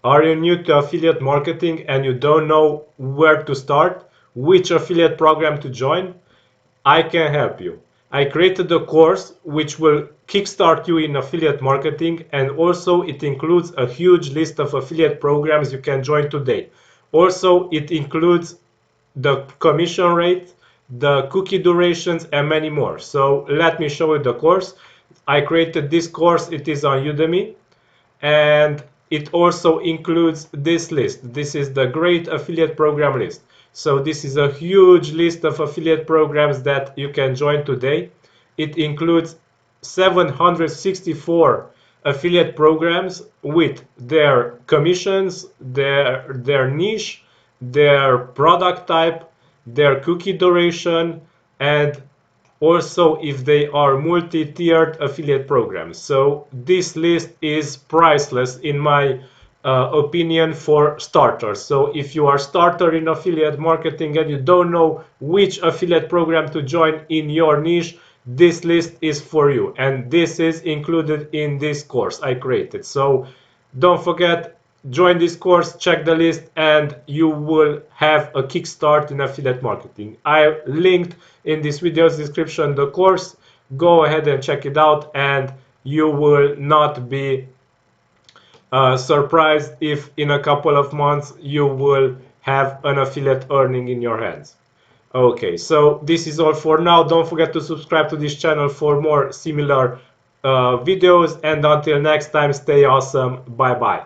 Are you new to affiliate marketing and you don't know where to start, which affiliate program to join? I can help you. I created a course which will kickstart you in affiliate marketing, and also it includes a huge list of affiliate programs you can join today. Also, it includes the commission rate, the cookie durations, and many more. So let me show you the course. I created this course, it is on Udemy, and it also includes this list. This is the great affiliate program list. So this is a huge list of affiliate programs that you can join today. It includes 764 affiliate programs with their commissions, their niche, their product type, their cookie duration, and also if they are multi-tiered affiliate programs. So this list is priceless in my opinion for starters. So if you are starter in affiliate marketing and you don't know which affiliate program to join in your niche, this list is for you, and this is included in this course I created. So don't forget, join this course, check the list, and you will have a kickstart in affiliate marketing. I linked in this video's description the course. Go ahead and check it out, and you will not be surprised if in a couple of months you will have an affiliate earning in your hands. Okay, so this is all for now. Don't forget to subscribe to this channel for more similar videos, and until next time, stay awesome. Bye bye.